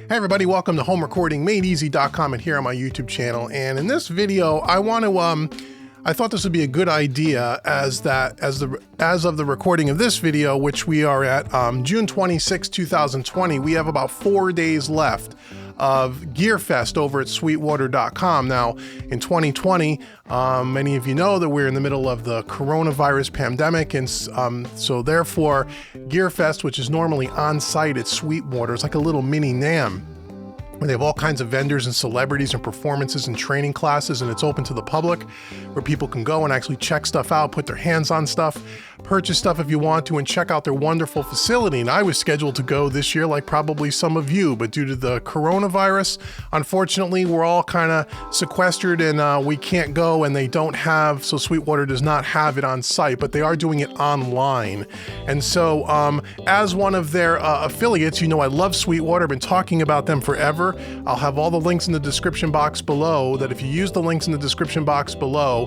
Hey everybody, welcome to Home Recording MadeEasy.com and here on my YouTube channel. And in this video, I thought this would be a good idea as of the recording of this video, which we are at June 26, 2020. We have about 4 days left of GearFest over at Sweetwater.com. Now, in 2020, many of you know that we're in the middle of the coronavirus pandemic, and so therefore, GearFest, which is normally on site at Sweetwater, is like a little mini NAMM. They have all kinds of vendors and celebrities and performances and training classes, and it's open to the public where people can go and actually check stuff out, put their hands on stuff, purchase stuff if you want to, and check out their wonderful facility. And I was scheduled to go this year, like probably some of you, but due to the coronavirus, unfortunately, we're all kind of sequestered and we can't go, and they don't have, so Sweetwater does not have it on site, but they are doing it online. And so as one of their affiliates, you know I love Sweetwater, I've been talking about them forever. I'll have all the links in the description box below, that if you use the links in the description box below,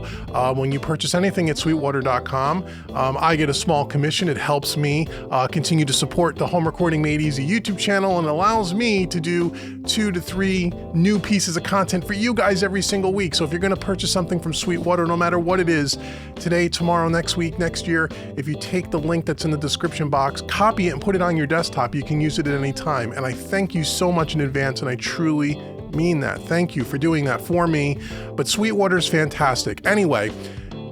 when you purchase anything at Sweetwater.com, I get a small commission. It helps me continue to support the Home Recording Made Easy YouTube channel and allows me to do 2 to 3 new pieces of content for you guys every single week. So if you're going to purchase something from Sweetwater, no matter what it is, today, tomorrow, next week, next year, if you take the link that's in the description box, copy it and put it on your desktop, you can use it at any time. And I thank you so much in advance, and I truly mean that. Thank you for doing that for me. But Sweetwater's fantastic. Anyway,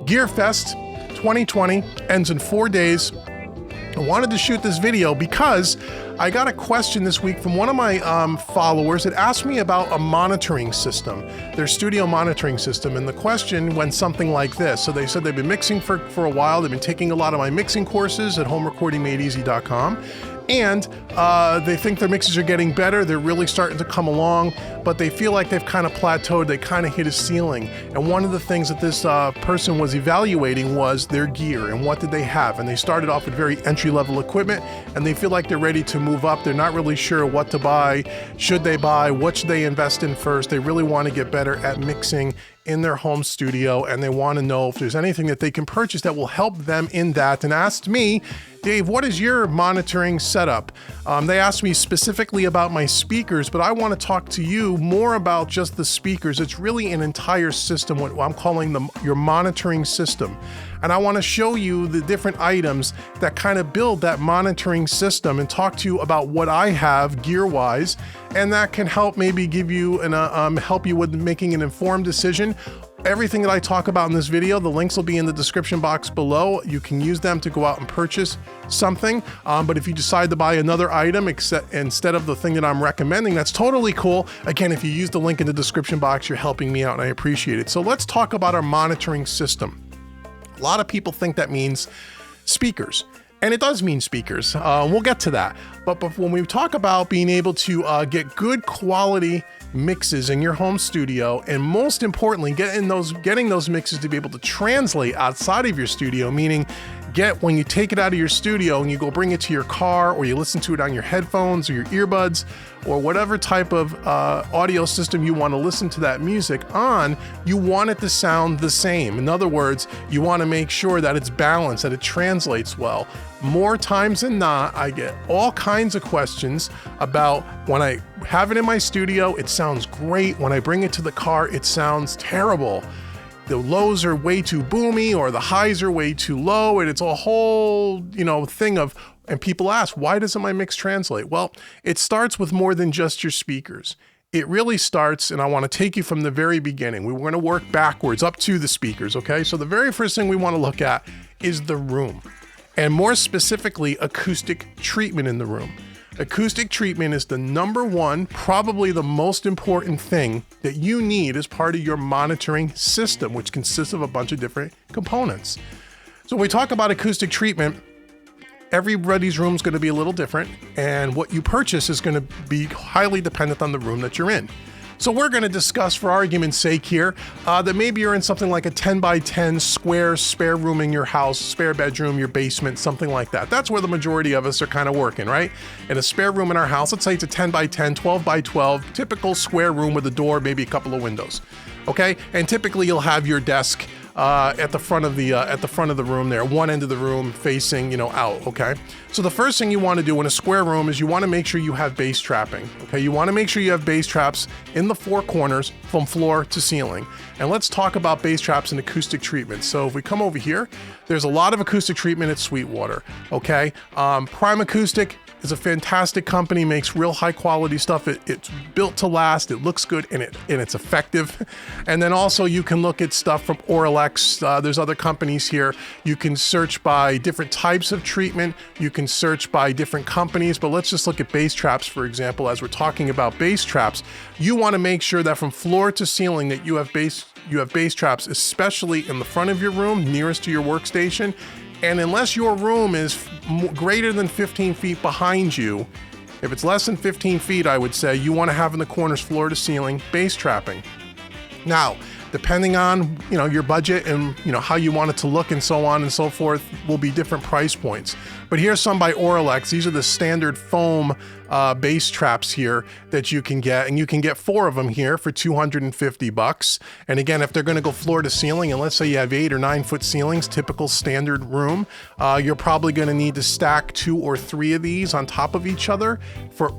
GearFest 2020 ends in 4 days. I wanted to shoot this video because I got a question this week from one of my followers that asked me about a monitoring system, their studio monitoring system, and the question went something like this. So they said they've been mixing for a while, they've been taking a lot of my mixing courses at homerecordingmadeeasy.com, and they think their mixes are getting better, they're really starting to come along, but they feel like they've kind of plateaued, they kind of hit a ceiling. And one of the things that this person was evaluating was their gear and what did they have. And they started off with very entry-level equipment, and they feel like they're ready to move up. They're not really sure what to buy, should they buy, what should they invest in first. They really want to get better at mixing in their home studio, and they want to know if there's anything that they can purchase that will help them in that, and asked me, Dave, what is your monitoring setup? They asked me specifically about my speakers, but I want to talk to you more about just the speakers. It's really an entire system, what I'm calling your monitoring system. And I want to show you the different items that kind of build that monitoring system and talk to you about what I have gear-wise, and that can help maybe give you help you with making an informed decision. Everything that I talk about in this video, the links will be in the description box below. You can use them to go out and purchase something. But if you decide to buy another item instead of the thing that I'm recommending, that's totally cool. Again, if you use the link in the description box, you're helping me out and I appreciate it. So let's talk about our monitoring system. A lot of people think that means speakers. And it does mean speakers. We'll get to that. But when we talk about being able to get good quality mixes in your home studio, and most importantly, getting those mixes to be able to translate outside of your studio, meaning when you take it out of your studio and you go bring it to your car, or you listen to it on your headphones or your earbuds, or whatever type of audio system you want to listen to that music on, you want it to sound the same. In other words, you want to make sure that it's balanced, that it translates well. More times than not, I get all kinds of questions about when I have it in my studio, it sounds great. When I bring it to the car, it sounds terrible. The lows are way too boomy, or the highs are way too low, and it's a whole, thing of, and people ask, why doesn't my mix translate? Well, it starts with more than just your speakers. It really starts, and I want to take you from the very beginning. We're going to work backwards up to the speakers, okay? So the very first thing we want to look at is the room, and more specifically, acoustic treatment in the room. Acoustic treatment is the number one, probably the most important thing that you need as part of your monitoring system, which consists of a bunch of different components. So when we talk about acoustic treatment, everybody's room is going to be a little different, and what you purchase is going to be highly dependent on the room that you're in. So we're going to discuss, for argument's sake here, that maybe you're in something like a 10 by 10 square spare room in your house, spare bedroom, your basement, something like that. That's where the majority of us are kind of working, right? In a spare room in our house, let's say it's a 10 by 10, 12 by 12, typical square room with a door, maybe a couple of windows, okay? And typically you'll have your desk at the front of the room there, one end of the room facing, you know, out. Okay, so the first thing you want to do in a square room is you want to make sure you have bass trapping. Okay, you want to make sure you have bass traps in the four corners from floor to ceiling. And let's talk about bass traps and acoustic treatment. So if we come over here, there's a lot of acoustic treatment at Sweetwater. Okay, Prime Acoustic is a fantastic company, makes real high quality stuff. It's built to last, it looks good, and it's effective. And then also you can look at stuff from Auralex. There's other companies here. You can search by different types of treatment. You can search by different companies, but let's just look at bass traps, for example. As we're talking about bass traps, you want to make sure that from floor to ceiling that you have bass traps, especially in the front of your room, nearest to your workstation. And unless your room is greater than 15 feet behind you, if it's less than 15 feet, I would say you want to have in the corners, floor to ceiling, bass trapping. Now, depending on, you know, your budget and, you know, how you want it to look and so on and so forth, will be different price points. But here's some by Auralex. These are the standard foam bass traps here that you can get, and you can get 4 of them here for $250. And again, if they're going to go floor to ceiling, and let's say you have 8 or 9 foot ceilings, typical standard room, you're probably going to need to stack 2 or 3 of these on top of each other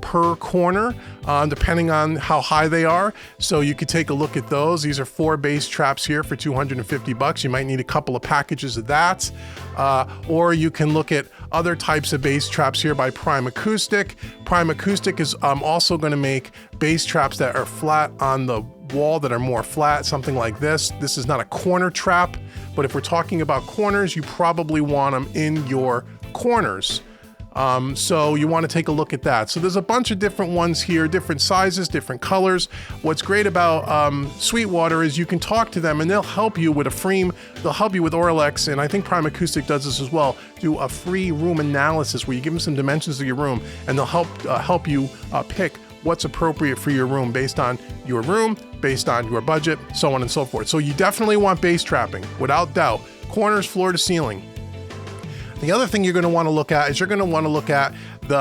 per corner, depending on how high they are. So you could take a look at those. These are 4 bass traps here for $250. You might need a couple of packages of that, or you can look at other types of bass traps here by Prime Acoustic. Prime Acoustic is also going to make bass traps that are flat on the wall, that are more flat, something like this. This is not a corner trap, but if we're talking about corners, you probably want them in your corners. So you want to take a look at that. So there's a bunch of different ones here, different sizes, different colors. What's great about Sweetwater is you can talk to them and they'll help you with a frame. They'll help you with Auralex, and I think Prime Acoustic does this as well, do a free room analysis where you give them some dimensions of your room and they'll help you pick what's appropriate for your room, based on your budget, so on and so forth. So you definitely want bass trapping, without doubt. Corners, floor to ceiling. The other thing you're going to want to look at is you're going to want to look at the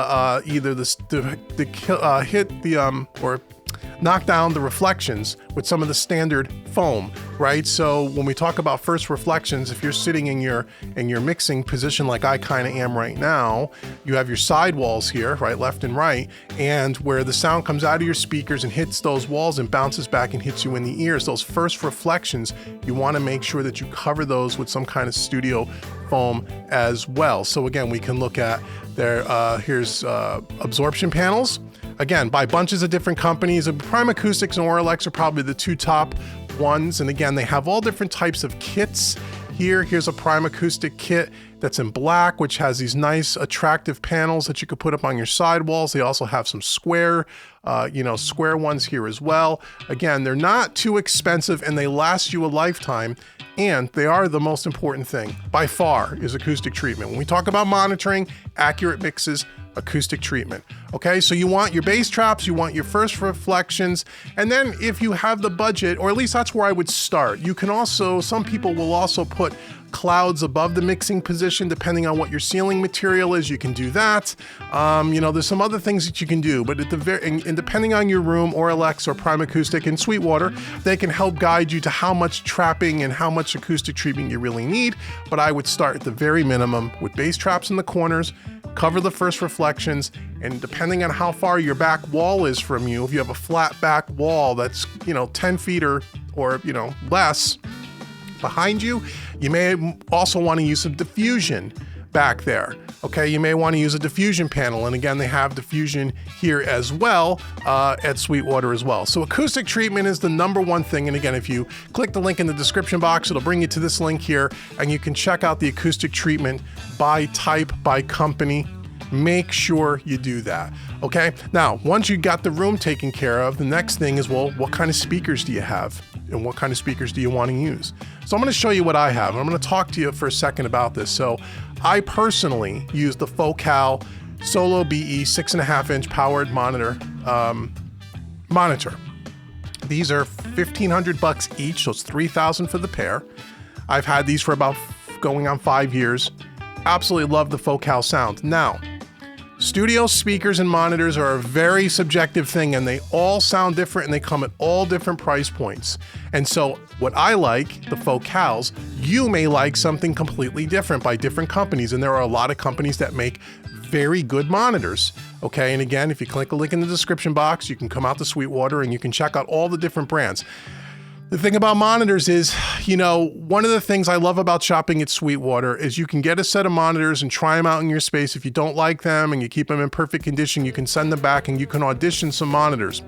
or knock down the reflections with some of the standard foam, right? So when we talk about first reflections, if you're sitting in your mixing position like I kind of am right now, you have your side walls here, right, left and right, and where the sound comes out of your speakers and hits those walls and bounces back and hits you in the ears, those first reflections, you want to make sure that you cover those with some kind of studio foam as well. So again, we can look at here's absorption panels. Again, by bunches of different companies. Prime Acoustics and Auralex are probably the 2 top ones. And again, they have all different types of kits here. Here's a Prime Acoustic kit that's in black, which has these nice, attractive panels that you could put up on your sidewalls. They also have some square ones here as well. Again, they're not too expensive and they last you a lifetime. And they are the most important thing, by far, is acoustic treatment. When we talk about monitoring, accurate mixes, acoustic treatment. Okay, so you want your bass traps, you want your first reflections, and then if you have the budget, or at least that's where I would start, you can also, some people will also put clouds above the mixing position, depending on what your ceiling material is. You can do that. There's some other things that you can do, but and depending on your room, Auralex or Prime Acoustic and Sweetwater, they can help guide you to how much trapping and how much acoustic treatment you really need. But I would start at the very minimum with bass traps in the corners, cover the first reflections, and depending on how far your back wall is from you, if you have a flat back wall that's 10 feet or less behind you, you may also want to use some diffusion back there. Okay, you may want to use a diffusion panel, and again, they have diffusion here as well at Sweetwater as well. So acoustic treatment is the #1 thing, and again, if you click the link in the description box, it'll bring you to this link here, and you can check out the acoustic treatment by type, by company. Make sure you do that. Okay, now once you got the room taken care of, the next thing is, well, what kind of speakers do you have, and what kind of speakers do you want to use? So I'm going to show you what I have. I'm going to talk to you for a second about this. So I personally use the Focal Solo BE 6.5-inch powered monitor. These are $1,500 each, so it's $3,000 for the pair. I've had these for about going on 5 years. Absolutely love the Focal sound. Now, Studio speakers and monitors are a very subjective thing, and they all sound different, and they come at all different price points. And so what I like, the Focals, you may like something completely different by different companies, and there are a lot of companies that make very good monitors. Okay, and again, if you click a link in the description box, you can come out to Sweetwater and you can check out all the different brands. The thing about monitors is, you know, one of the things I love about shopping at Sweetwater is you can get a set of monitors and try them out in your space. If you don't like them and you keep them in perfect condition, you can send them back and you can audition some monitors.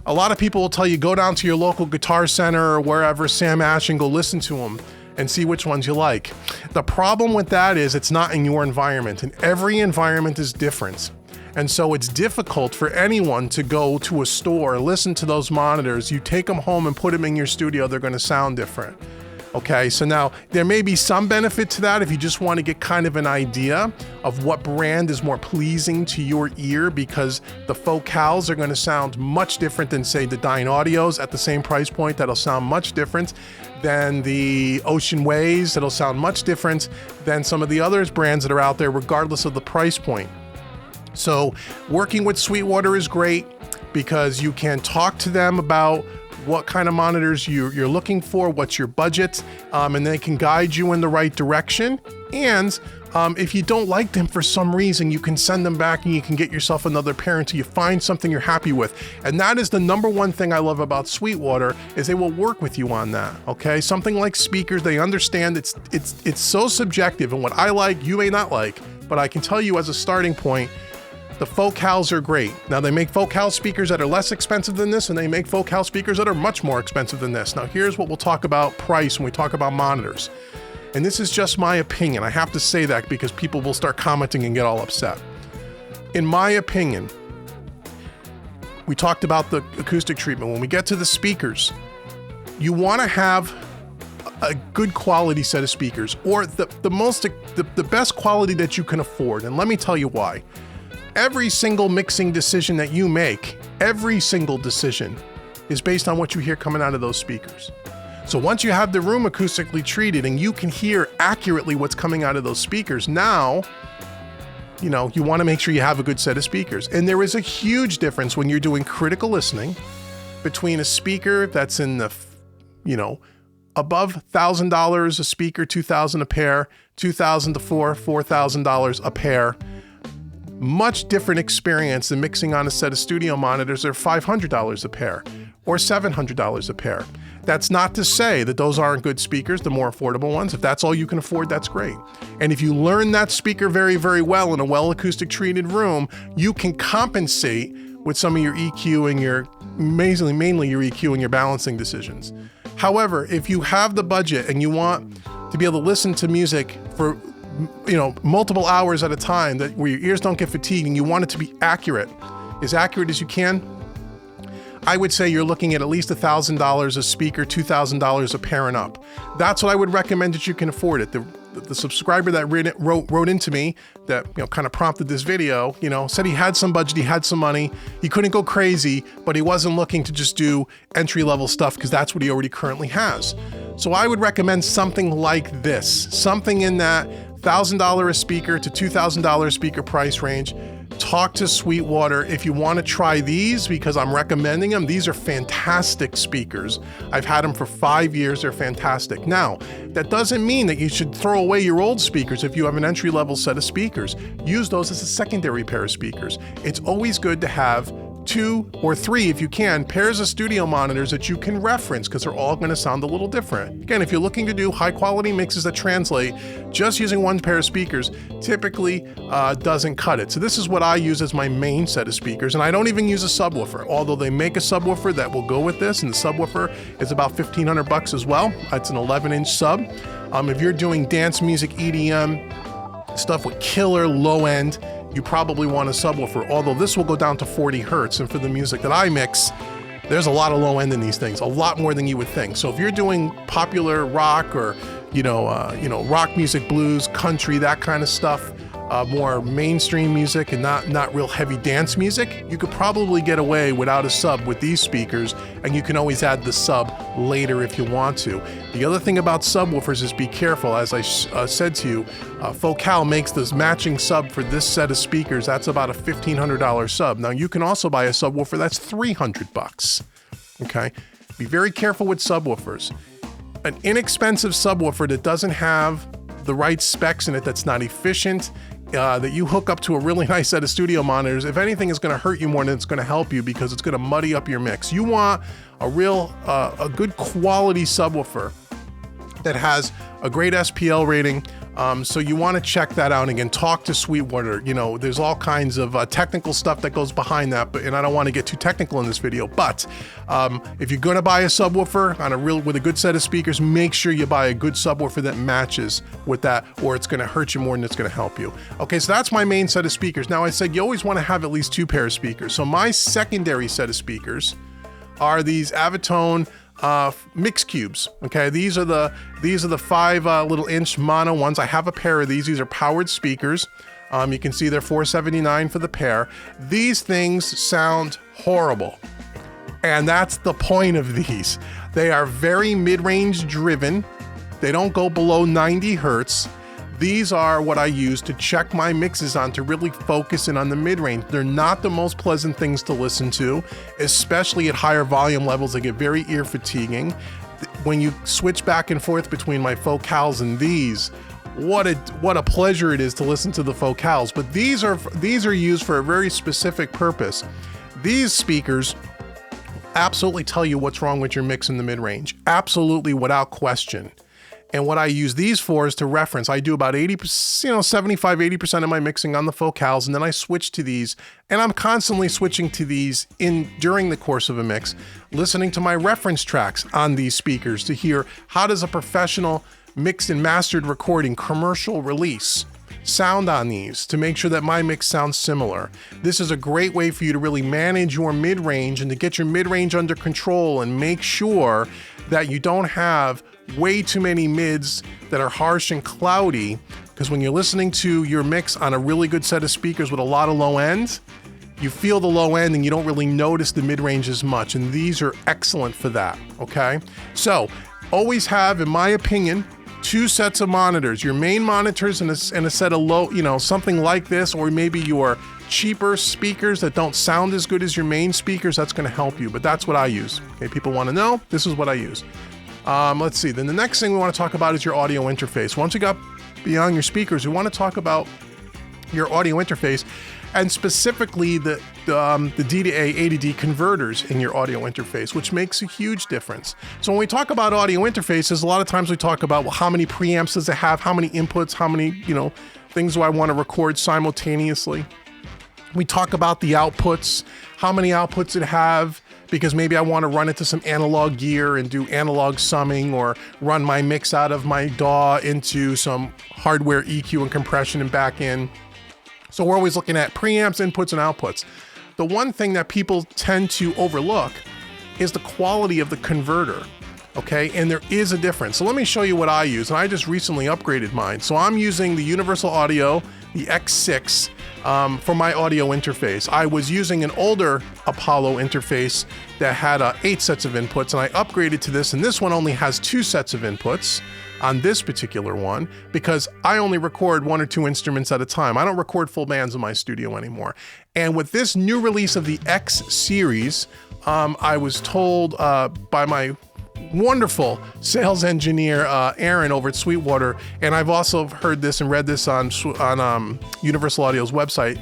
A lot of people will tell you, go down to your local Guitar Center or wherever, Sam Ash, and go listen to them and see which ones you like. The problem with that is it's not in your environment, and every environment is different. And so it's difficult for anyone to go to a store, listen to those monitors. You take them home and put them in your studio, they're gonna sound different. Okay, so now there may be some benefit to that if you just want to get kind of an idea of what brand is more pleasing to your ear, because the Focals are going to sound much different than, say, the Dyne Audios at the same price point. That'll sound much different than the Ocean Waves. That'll sound much different than some of the other brands that are out there, regardless of the price point. So working with Sweetwater is great because you can talk to them about what kind of monitors you're looking for, what's your budget, and they can guide you in the right direction. And if you don't like them for some reason, you can send them back and you can get yourself another pair until you find something you're happy with. And that is the number one thing I love about Sweetwater, is they will work with you on that. Okay, something like speakers, they understand it's so subjective, and what I like, you may not like, but I can tell you as a starting point, the Focals are great. Now, they make Focal speakers that are less expensive than this, and they make Focal speakers that are much more expensive than this. Now, here's what we'll talk about price when we talk about monitors. And this is just my opinion. I have to say that because people will start commenting and get all upset. In my opinion, we talked about the acoustic treatment. When we get to the speakers, you want to have a good quality set of speakers, or the best quality that you can afford. And let me tell you why. Every single mixing decision that you make, every single decision is based on what you hear coming out of those speakers. So once you have the room acoustically treated and you can hear accurately what's coming out of those speakers, now, you know, you want to make sure you have a good set of speakers. And there is a huge difference when you're doing critical listening between a speaker that's in the, you know, above $1,000 a speaker, $2,000 a pair, $2,000 to $4,000 a pair. Much different experience than mixing on a set of studio monitors that are $500 a pair or $700 a pair. That's not to say that those aren't good speakers, the more affordable ones. If that's all you can afford, that's great. And if you learn that speaker very, very well in a well acoustic treated room, you can compensate with some of your EQ and your, mainly your EQ and your balancing decisions. However, if you have the budget and you want to be able to listen to music for, you know, multiple hours at a time, that where your ears don't get fatigued and you want it to be accurate, as accurate as you can, I would say you're looking at least $1,000 a speaker, $2,000 a pair and up. That's what I would recommend that you can afford it. The subscriber that wrote into me that, you know, kind of prompted this video, you know, said he had some budget, he had some money, he couldn't go crazy, but he wasn't looking to just do entry-level stuff because that's what he already currently has. So I would recommend something like this, something in that $1,000 a speaker to $2,000 a speaker price range. Talk to Sweetwater if you want to try these, because I'm recommending them. These are fantastic speakers. I've had them for 5 years. They're fantastic. Now, that doesn't mean that you should throw away your old speakers if you have an entry-level set of speakers. Use those as a secondary pair of speakers. It's always good to have 2 or 3, if you can, pairs of studio monitors that you can reference, because they're all going to sound a little different. Again, if you're looking to do high quality mixes that translate, just using one pair of speakers typically doesn't cut it. So this is what I use as my main set of speakers, and I don't even use a subwoofer, although they make a subwoofer that will go with this, and the subwoofer is about $1,500 as well. It's an 11-inch sub. If you're doing dance music, EDM, stuff with killer low end, you probably want a subwoofer, although this will go down to 40 hertz. And for the music that I mix, there's a lot of low end in these things, a lot more than you would think. So if you're doing popular rock or, rock music, blues, country, that kind of stuff, more mainstream music and not real heavy dance music, you could probably get away without a sub with these speakers, and you can always add the sub later if you want to. The other thing about subwoofers is be careful. As I said to you, Focal makes this matching sub for this set of speakers. That's about a $1,500 sub. Now you can also buy a subwoofer that's $300. Okay, be very careful with subwoofers. An inexpensive subwoofer that doesn't have the right specs in it, that's not efficient, that you hook up to a really nice set of studio monitors, if anything, is going to hurt you more than it's going to help you, because it's going to muddy up your mix. You want a good quality subwoofer that has a great SPL rating. So you want to check that out. Again, talk to Sweetwater. You know, there's all kinds of technical stuff that goes behind that, and I don't want to get too technical in this video, but if you're going to buy a subwoofer with a good set of speakers, make sure you buy a good subwoofer that matches with that, or it's going to hurt you more than it's going to help you. Okay, so that's my main set of speakers. Now, I said you always want to have at least 2 pairs of speakers. So my secondary set of speakers are these Avitone mix cubes. Okay, these are the 5 little inch mono ones. I have a pair of these. These are powered speakers. You can see they're $479 for the pair. These things sound horrible, and that's the point of these. They are very mid-range driven. They don't go below 90 hertz. These are what I use to check my mixes on, to really focus in on the mid-range. They're not the most pleasant things to listen to, especially at higher volume levels. They get very ear fatiguing. When you switch back and forth between my Focals and these, what a pleasure it is to listen to the Focals. But these are used for a very specific purpose. These speakers absolutely tell you what's wrong with your mix in the mid-range, absolutely, without question. And what I use these for is to reference. I do about 80%, 75, 80% of my mixing on the Focals, and then I switch to these, and I'm constantly switching to these during the course of a mix, listening to my reference tracks on these speakers to hear how does a professional mixed and mastered recording, commercial release, sound on these, to make sure that my mix sounds similar. This is a great way for you to really manage your mid-range and to get your mid-range under control and make sure that you don't have way too many mids that are harsh and cloudy, because when you're listening to your mix on a really good set of speakers with a lot of low end, you feel the low end and you don't really notice the mid-range as much, and these are excellent for that. Okay, so always have, in my opinion, 2 sets of monitors, your main monitors and a set of low, something like this, or maybe your cheaper speakers that don't sound as good as your main speakers. That's going to help you, but that's what I use. Okay, people want to know, this is what I use. Let's see, then the next thing we want to talk about is your audio interface. Once you got beyond your speakers, we want to talk about your audio interface, and specifically the D to A to D converters in your audio interface, which makes a huge difference. So when we talk about audio interfaces, a lot of times we talk about, well, how many preamps does it have? How many inputs? How many, things do I want to record simultaneously? We talk about the outputs, how many outputs it have, because maybe I want to run it to some analog gear and do analog summing, or run my mix out of my DAW into some hardware EQ and compression and back in. So we're always looking at preamps, inputs, and outputs. The one thing that people tend to overlook is the quality of the converter. Okay, and there is a difference. So let me show you what I use, and I just recently upgraded mine. So I'm using the Universal Audio, the X6, for my audio interface. I was using an older Apollo interface that had 8 sets of inputs, and I upgraded to this, and this one only has 2 sets of inputs on this particular one, because I only record 1 or 2 instruments at a time. I don't record full bands in my studio anymore. And with this new release of the X series, I was told by my wonderful sales engineer, Aaron, over at Sweetwater, and I've also heard this and read this on Universal Audio's website,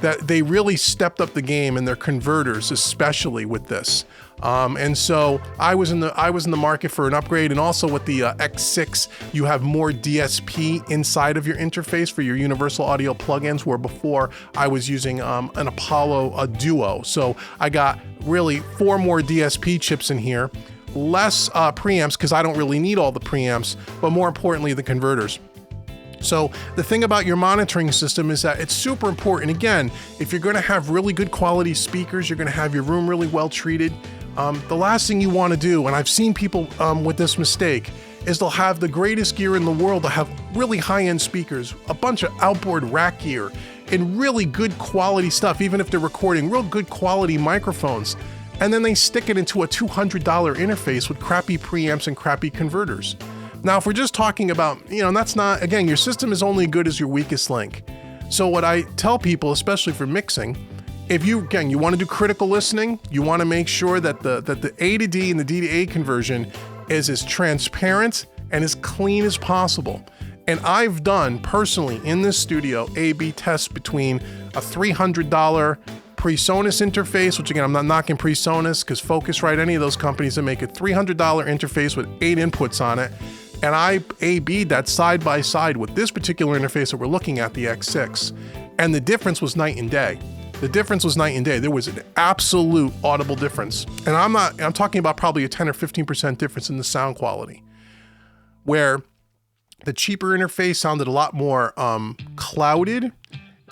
that they really stepped up the game in their converters, especially with this. And so I was in the market for an upgrade, and also with the X6, you have more DSP inside of your interface for your Universal Audio plugins, where before I was using an Apollo Duo. So I got really 4 more DSP chips in here, less preamps, because I don't really need all the preamps, but more importantly, the converters. So the thing about your monitoring system is that it's super important. Again, if you're going to have really good quality speakers, you're going to have your room really well treated. The last thing you want to do, and I've seen people with this mistake, is they'll have the greatest gear in the world. They'll have really high-end speakers, a bunch of outboard rack gear, and really good quality stuff, even if they're recording real good quality microphones. And then they stick it into a $200 interface with crappy preamps and crappy converters. Now, if we're just talking about, that's not, again, your system is only good as your weakest link. So what I tell people, especially for mixing, if you want to do critical listening, you want to make sure that the A to D and the D to A conversion is as transparent and as clean as possible. And I've done personally in this studio A/B tests between a $300 PreSonus interface, which again, I'm not knocking PreSonus because Focusrite, any of those companies that make a $300 interface with 8 inputs on it. And I A/B'd that side by side with this particular interface that we're looking at, the X6. And the difference was night and day. The difference was night and day. There was an absolute audible difference. And I'm talking about probably a 10 or 15% difference in the sound quality, where the cheaper interface sounded a lot more clouded.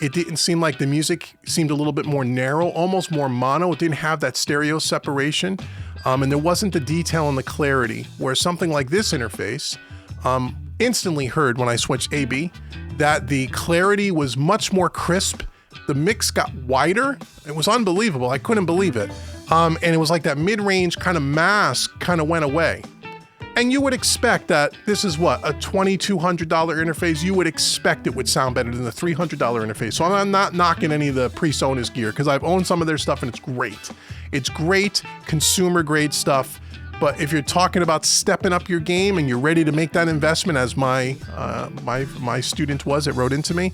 It didn't seem like the music seemed a little bit more narrow, almost more mono. It didn't have that stereo separation. And there wasn't the detail and the clarity, where something like this interface instantly heard when I switched A/B that the clarity was much more crisp. The mix got wider. It was unbelievable. I couldn't believe it. And it was like that mid-range kind of mask kind of went away. And you would expect that this is what, a $2,200 interface. You would expect it would sound better than the $300 interface. So I'm not knocking any of the PreSonus gear because I've owned some of their stuff and it's great. It's great consumer grade stuff. But if you're talking about stepping up your game and you're ready to make that investment, as my student was that wrote into me,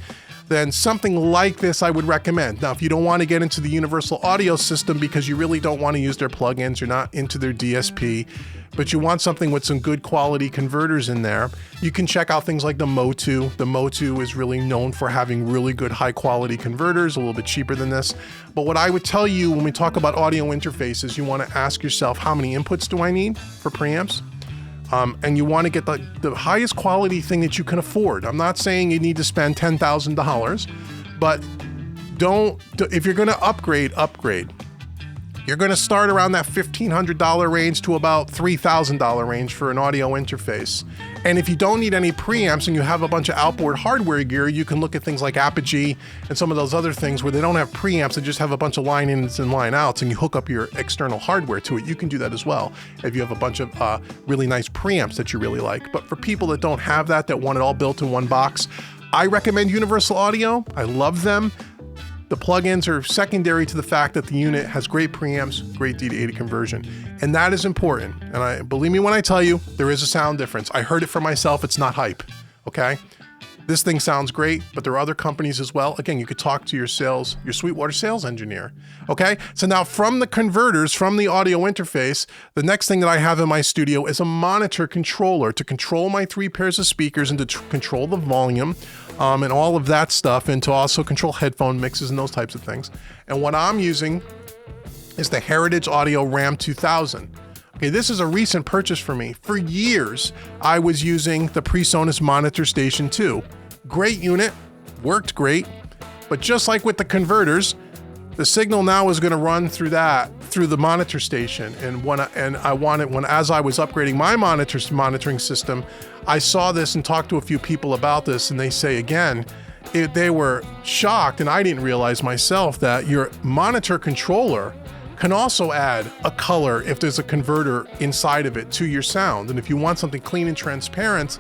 then something like this I would recommend. Now, if you don't want to get into the universal audio system because you really don't want to use their plugins, you're not into their DSP, but you want something with some good quality converters in there, you can check out things like the Motu. The Motu is really known for having really good high quality converters, a little bit cheaper than this. But what I would tell you when we talk about audio interfaces, you want to ask yourself, how many inputs do I need for preamps? And you want to get the highest quality thing that you can afford. I'm not saying you need to spend $10,000, but if you're going to upgrade. You're going to start around that $1,500 range to about $3,000 range for an audio interface. And if you don't need any preamps and you have a bunch of outboard hardware gear, you can look at things like Apogee and some of those other things where they don't have preamps, they just have a bunch of line ins and line outs, and you hook up your external hardware to it. You can do that as well if you have a bunch of really nice preamps that you really like. But for people that don't have that want it all built in one box, I recommend Universal Audio. I love them. The plugins are secondary to the fact that the unit has great preamps, great D to A to conversion. And that is important. And believe me when I tell you, there is a sound difference. I heard it for myself. It's not hype, okay? This thing sounds great, but there are other companies as well. Again, you could talk to your Sweetwater sales engineer, okay? So now from the converters, from the audio interface, the next thing that I have in my studio is a monitor controller to control my 3 pairs of speakers and to control the volume and all of that stuff, and to also control headphone mixes and those types of things. And what I'm using is the Heritage Audio Ram 2000. Okay, this is a recent purchase for me. For years, I was using the PreSonus Monitor Station 2. Great unit, worked great, but just like with the converters, the signal now is going to run through the monitor station. And as I was upgrading my monitoring system, I saw this and talked to a few people about this, and they say again, they were shocked, and I didn't realize myself that your monitor controller can also add a color if there's a converter inside of it to your sound. And if you want something clean and transparent,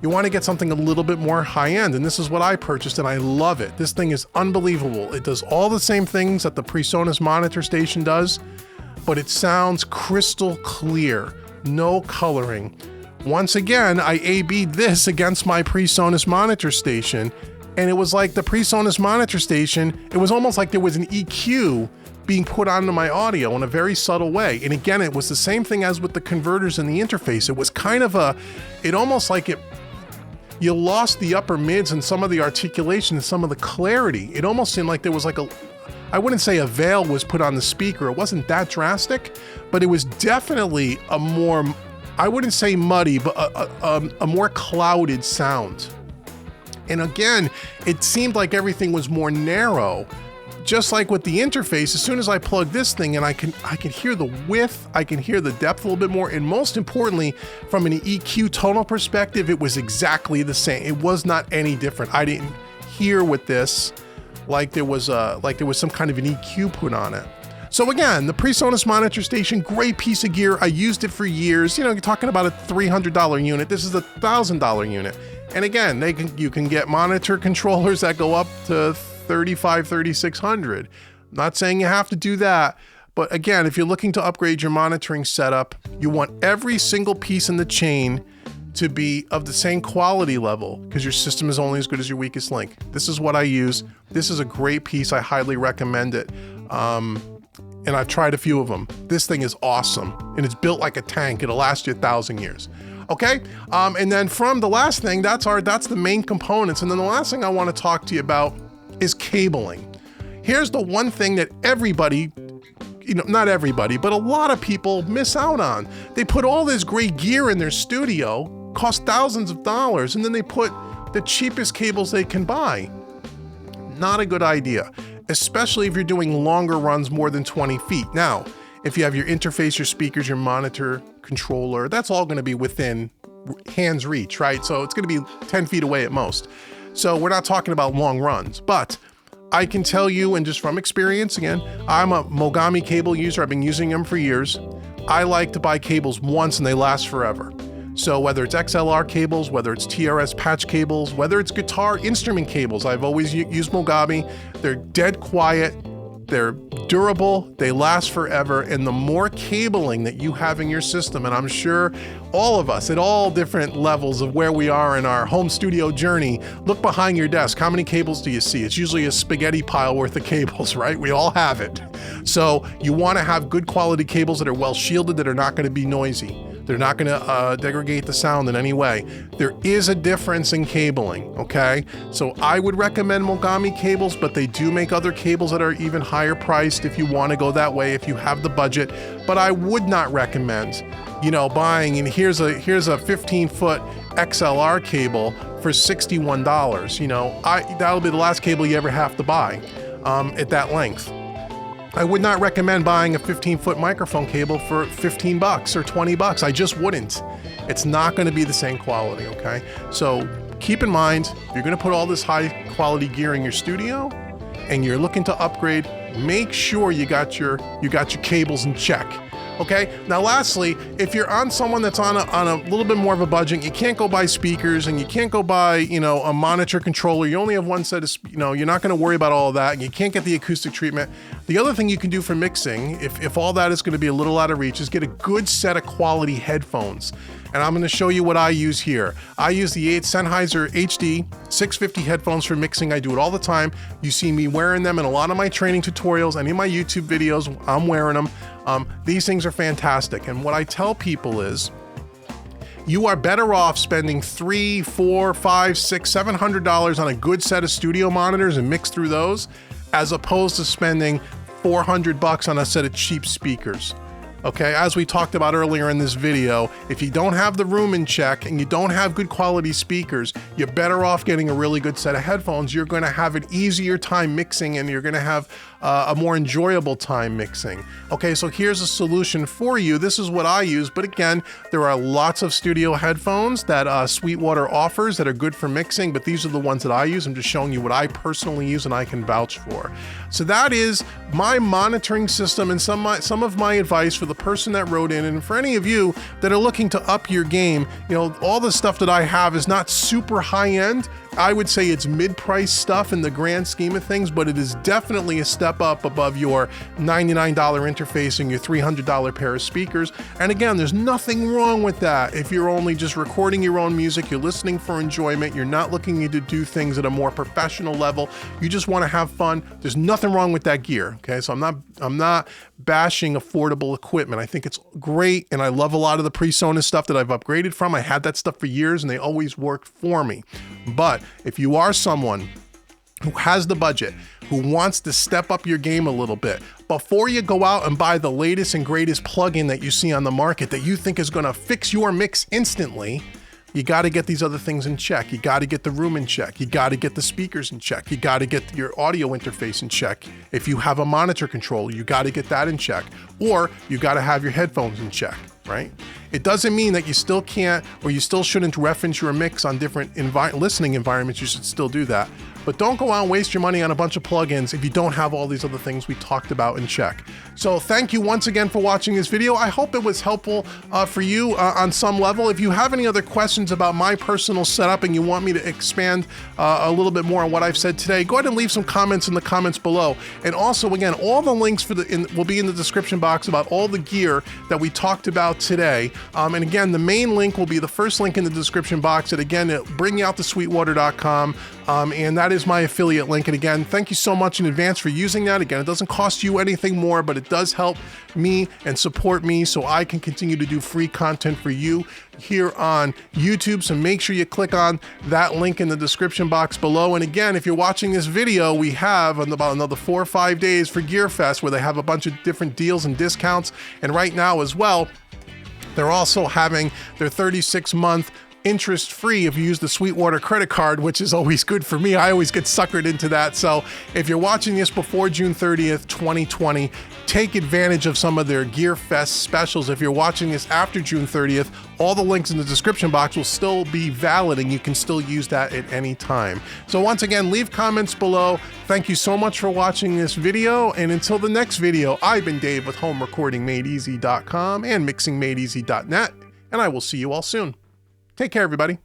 you want to get something a little bit more high-end, and this is what I purchased, and I love it. This thing is unbelievable. It does all the same things that the PreSonus Monitor Station does, but it sounds crystal clear, no coloring. Once again, I A/B'd this against my PreSonus Monitor Station, and it was like the PreSonus Monitor Station, it was almost like there was an EQ being put onto my audio in a very subtle way. And again, it was the same thing as with the converters and the interface. It was kind of you lost the upper mids and some of the articulation and some of the clarity. It almost seemed like there was I wouldn't say a veil was put on the speaker. It wasn't that drastic, but it was definitely a more, I wouldn't say muddy, but a more clouded sound. And again, it seemed like everything was more narrow just like with the interface, as soon as I plug this thing in, I can hear the width, I can hear the depth a little bit more, and most importantly, from an EQ tonal perspective, it was exactly the same. It was not any different. I didn't hear with this like there was some kind of an EQ put on it. So again, the PreSonus monitor station, great piece of gear. I used it for years. You know, you're talking about a $300 unit. This is a $1,000 unit. And again, you can get monitor controllers that go up to $3,500, $3,600. Not saying you have to do that, but again, if you're looking to upgrade your monitoring setup, you want every single piece in the chain to be of the same quality level, because your system is only as good as your weakest link. This is what I use. This is a great piece. I highly recommend it. And I've tried a few of them. This thing is awesome, and it's built like a tank. It'll last you 1,000 years. Okay, and then from the last thing, that's the main components. And then the last thing I want to talk to you about is cabling. Here's the one thing that everybody, you know, not everybody, but a lot of people miss out on. They put all this great gear in their studio, cost thousands of dollars, and then they put the cheapest cables they can buy. Not a good idea, especially if you're doing longer runs more than 20 feet. Now, if you have your interface, your speakers, your monitor, controller, that's all going to be within hand's reach, right? So it's going to be 10 feet away at most. So we're not talking about long runs, but I can tell you, and just from experience, again, I'm a Mogami cable user. I've been using them for years. I like to buy cables once and they last forever. So whether it's XLR cables, whether it's TRS patch cables, whether it's guitar instrument cables, I've always used Mogami. They're dead quiet, they're durable, they last forever, and the more cabling that you have in your system, and I'm sure all of us at all different levels of where we are in our home studio journey, look behind your desk. How many cables do you see? It's usually a spaghetti pile worth of cables, right? We all have it. So you want to have good quality cables that are well shielded, that are not going to be noisy. They're not going to degrade the sound in any way. There is a difference in cabling, okay? So I would recommend Mogami cables, but they do make other cables that are even higher priced if you want to go that way, if you have the budget. But I would not recommend, you know, buying, and here's a 15-foot XLR cable for $61. You know, that'll be the last cable you ever have to buy at that length. I would not recommend buying a 15-foot microphone cable for $15 or $20. I just wouldn't. It's not going to be the same quality, okay? So keep in mind, if you're going to put all this high quality gear in your studio and you're looking to upgrade, make sure you got your cables in check. Okay. Now, lastly, if you're on someone that's on a little bit more of a budget, you can't go buy speakers and you can't go buy, you know, a monitor controller. You only have one set of, you know, you're not going to worry about all of that, and you can't get the acoustic treatment. The other thing you can do for mixing, if all that is going to be a little out of reach, is get a good set of quality headphones. And I'm going to show you what I use here. I use the Sennheiser HD 650 headphones for mixing. I do it all the time. You see me wearing them in a lot of my training tutorials, any of my YouTube videos, I'm wearing them. These things are fantastic. And what I tell people is, you are better off spending $300, $400, $500, $600, $700 on a good set of studio monitors and mix through those, as opposed to spending $400 on a set of cheap speakers. Okay, as we talked about earlier in this video, if you don't have the room in check and you don't have good quality speakers, you're better off getting a really good set of headphones. You're going to have an easier time mixing, and you're going to have a more enjoyable time mixing. Okay, so here's a solution for you. This is what I use, but again, there are lots of studio headphones that Sweetwater offers that are good for mixing, but these are the ones that I use. I'm just showing you what I personally use and I can vouch for. So that is my monitoring system and some of my advice for the person that wrote in, and for any of you that are looking to up your game. You know, all the stuff that I have is not super high end. I would say it's mid-price stuff in the grand scheme of things, but it is definitely a step up above your $99 interface and your $300 pair of speakers. And again, there's nothing wrong with that. If you're only just recording your own music, you're listening for enjoyment, you're not looking to do things at a more professional level, you just want to have fun, there's nothing wrong with that gear. Okay, so I'm not bashing affordable equipment. I think it's great, and I love a lot of the PreSonus stuff that I've upgraded from. I had that stuff for years and they always worked for me. But if you are someone who has the budget, who wants to step up your game a little bit, before you go out and buy the latest and greatest plugin that you see on the market that you think is going to fix your mix instantly, you got to get these other things in check. You got to get the room in check. You got to get the speakers in check. You got to get your audio interface in check. If you have a monitor controller, you got to get that in check. Or you got to have your headphones in check, right? It doesn't mean that you still can't or you still shouldn't reference your mix on different listening environments. You should still do that. But don't go out and waste your money on a bunch of plugins if you don't have all these other things we talked about in check. So thank you once again for watching this video. I hope it was helpful for you on some level. If you have any other questions about my personal setup and you want me to expand a little bit more on what I've said today, go ahead and leave some comments in the comments below. And also, again, all the links will be in the description box about all the gear that we talked about today. And again, the main link will be the first link in the description box. And again, it'll bring you out to Sweetwater.com. And that is my affiliate link. And again, thank you so much in advance for using that. Again, it doesn't cost you anything more, but it does help me and support me so I can continue to do free content for you here on YouTube. So make sure you click on that link in the description box below. And again, if you're watching this video, we have about another 4 or 5 days for GearFest where they have a bunch of different deals and discounts. And right now as well, they're also having their 36-month interest-free if you use the Sweetwater credit card, which is always good for me. I always get suckered into that. So if you're watching this before June 30th, 2020, take advantage of some of their GearFest specials. If you're watching this after June 30th, all the links in the description box will still be valid and you can still use that at any time. So once again, leave comments below. Thank you so much for watching this video. And until the next video, I've been Dave with HomeRecordingMadeEasy.com and MixingMadeEasy.net, and I will see you all soon. Take care, everybody.